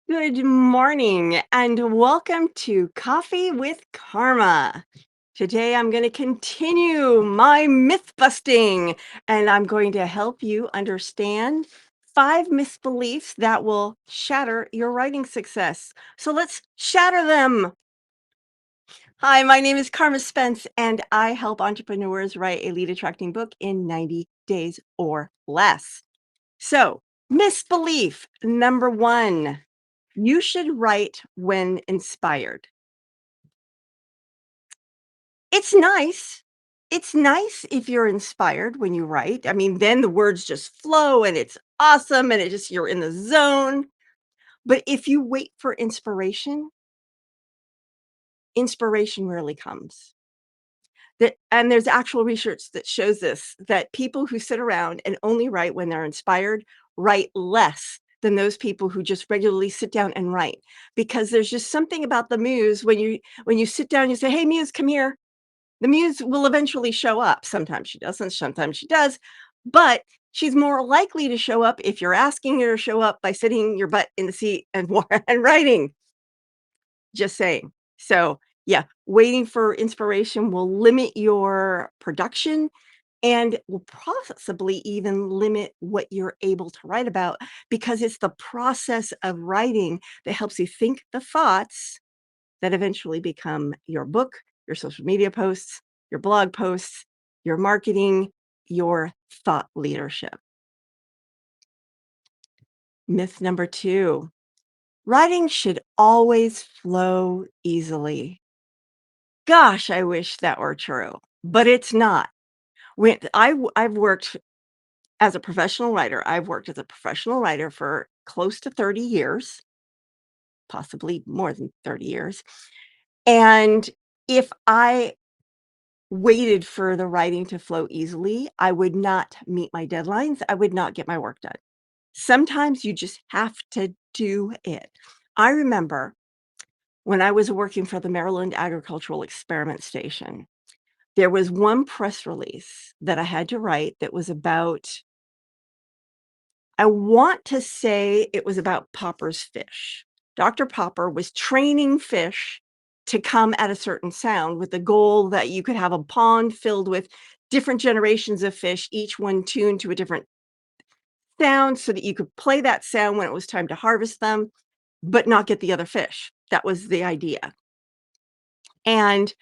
Good morning and welcome to Coffee with Karma. Today I'm going to continue my myth busting and I'm going to help you understand 5 misbeliefs that will shatter your writing success. So let's shatter them. Hi, my name is Carma Spence and I help entrepreneurs write a lead attracting book in 90 days or less. So, misbelief number 1. You should write when inspired. It's nice. It's nice if you're inspired when you write. I mean, then the words just flow and it's awesome and you're in the zone. But if you wait for inspiration, inspiration rarely comes. And there's actual research that shows this, that people who sit around and only write when they're inspired write less than those people who just regularly sit down and write, because there's just something about the muse when you sit down, you say, "Hey, muse, come here." The muse will eventually show up. Sometimes she doesn't, sometimes she does, but she's more likely to show up if you're asking her to show up by sitting your butt in the seat and and writing. Just saying. So, yeah, waiting for inspiration will limit your production and will possibly even limit what you're able to write about, because it's the process of writing that helps you think the thoughts that eventually become your book, your social media posts, your blog posts, your marketing, your thought leadership. Myth number 2. Writing should always flow easily. Gosh, I wish that were true, but it's not. I've worked as a professional writer. I've worked as a professional writer for close to 30 years, possibly more than 30 years. And if I waited for the writing to flow easily, I would not meet my deadlines. I would not get my work done. Sometimes you just have to do it. I remember when I was working for the Maryland Agricultural Experiment Station, there was one press release that I had to write that was about, I want to say it was about Popper's fish. Dr. Popper was training fish to come at a certain sound with the goal that you could have a pond filled with different generations of fish, each one tuned to a different sound so that you could play that sound when it was time to harvest them, but not get the other fish. That was the idea. And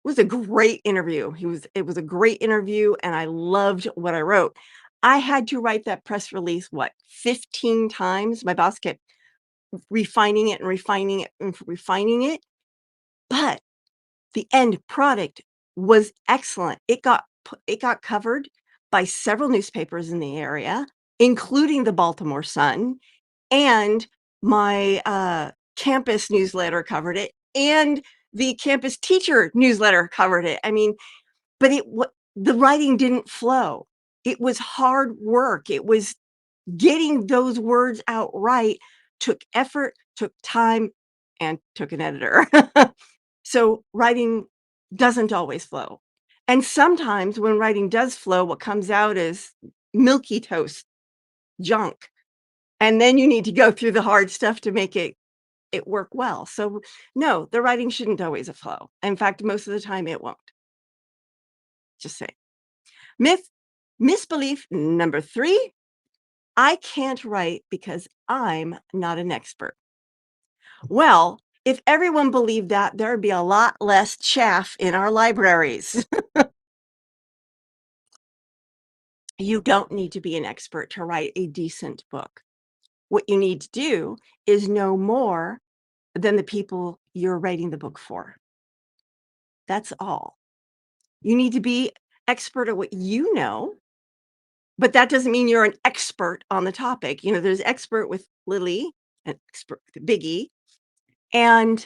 it was a great interview. It was a great interview and I loved what I wrote. I had to write that press release, what, 15 times? My boss kept refining it and refining it and refining it, but the end product was excellent. It got covered by several newspapers in the area, including the Baltimore Sun, and my, campus newsletter covered it, and the campus teacher newsletter covered it. I mean, but the writing didn't flow. It was hard work. It was getting those words out right, took effort, took time, and took an editor. So, writing doesn't always flow. And sometimes when writing does flow, what comes out is milky toast junk, and then you need to go through the hard stuff to make it work well. So, no, the writing shouldn't always flow. In fact, most of the time it won't. Just say. Myth misbelief number 3. I can't write because I'm not an expert. Well, if everyone believed that, there would be a lot less chaff in our libraries. You don't need to be an expert to write a decent book. What you need to do is know more than the people you're writing the book for. That's all. You need to be expert at what you know, but that doesn't mean you're an expert on the topic. You know, there's expert with Lily, an expert with a big E, and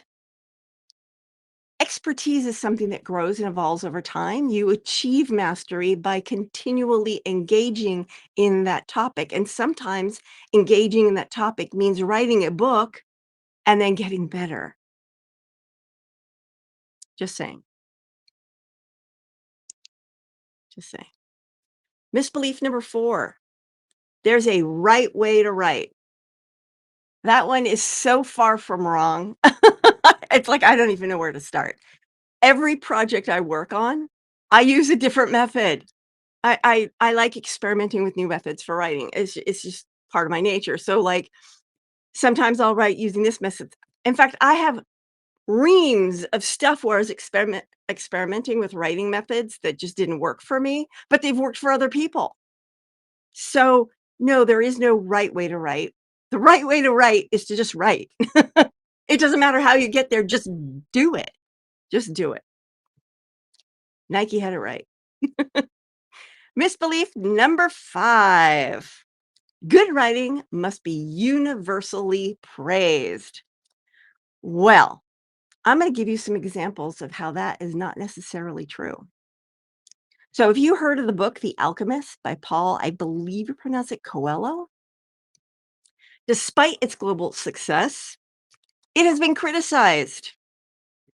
expertise is something that grows and evolves over time. You achieve mastery by continually engaging in that topic. And sometimes engaging in that topic means writing a book and then getting better. Just saying, just saying. Misbelief number 4. There's a right way to write. That one is so far from wrong. It's like I don't even know where to start. Every project I work on, I use a different method. I like experimenting with new methods for writing. It's just part of my nature. So, like, sometimes I'll write using this method. In fact, I have reams of stuff where I was experimenting with writing methods that just didn't work for me, but they've worked for other people. So, no, there is no right way to write. The right way to write is to just write. It doesn't matter how you get there, just do it. Just do it. Nike had it right. Misbelief number 5. Good writing must be universally praised. Well, I'm going to give you some examples of how that is not necessarily true. So, have you heard of the book The Alchemist by Paul, I believe you pronounce it Coelho? Despite its global success, it has been criticized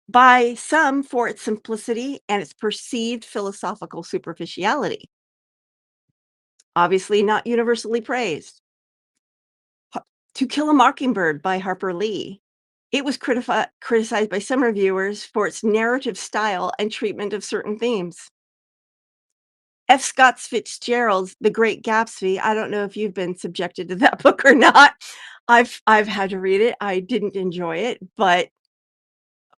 by some for its simplicity and its perceived philosophical superficiality. Obviously, not universally praised. To Kill a Mockingbird by Harper Lee. It was criticized by some reviewers for its narrative style and treatment of certain themes. F. Scott Fitzgerald's The Great Gatsby, I don't know if you've been subjected to that book or not. I've had to read it. I didn't enjoy it, but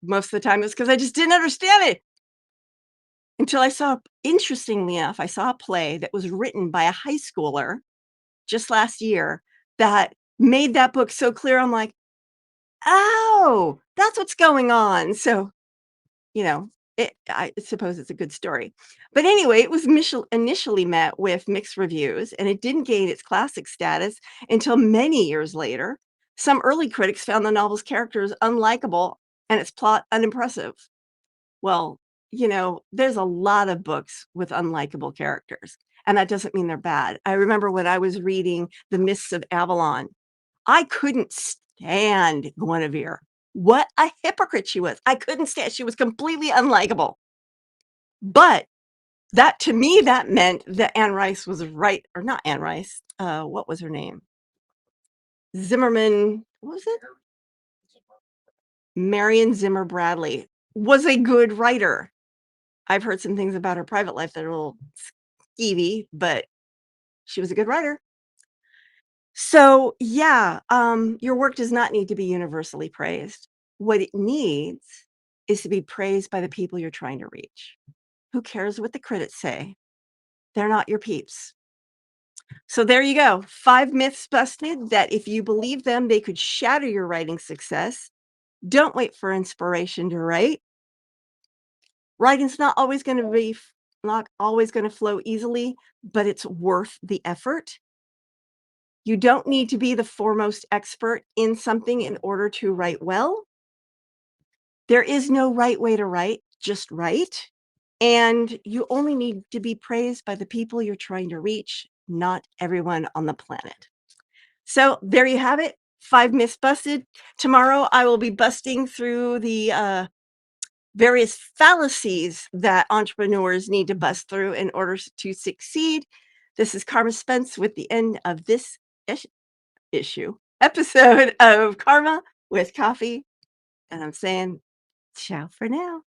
most of the time it's because I just didn't understand it until I saw interestingly enough, I saw a play that was written by a high schooler just last year that made that book so clear. I'm like, "Oh, that's what's going on." So, you know, I suppose it's a good story. But anyway, it was initially met with mixed reviews, and it didn't gain its classic status until many years later. Some early critics found the novel's characters unlikable and its plot unimpressive. Well, there's a lot of books with unlikable characters, and that doesn't mean they're bad. I remember when I was reading The Mists of Avalon, I couldn't stand Guinevere. What a hypocrite she was. I couldn't stand she was completely unlikable. But that to me, that meant that Anne Rice was right or not Anne Rice, what was her name? Zimmerman what was it? Marion Zimmer Bradley was a good writer. I've heard some things about her private life that are a little skeevy, but she was a good writer. So, yeah, your work does not need to be universally praised. What it needs is to be praised by the people you're trying to reach. Who cares what the critics say? They're not your peeps. So there you go. 5 myths busted that if you believe them, they could shatter your writing success. Don't wait for inspiration to write. Writing's not always going to flow easily, but it's worth the effort. You don't need to be the foremost expert in something in order to write well. There is no right way to write, just write. And you only need to be praised by the people you're trying to reach, not everyone on the planet. So there you have it. 5 myths busted. Tomorrow I will be busting through the various fallacies that entrepreneurs need to bust through in order to succeed. This is Karma Spence with the end of this episode of Karma with Coffee. And I'm saying ciao for now.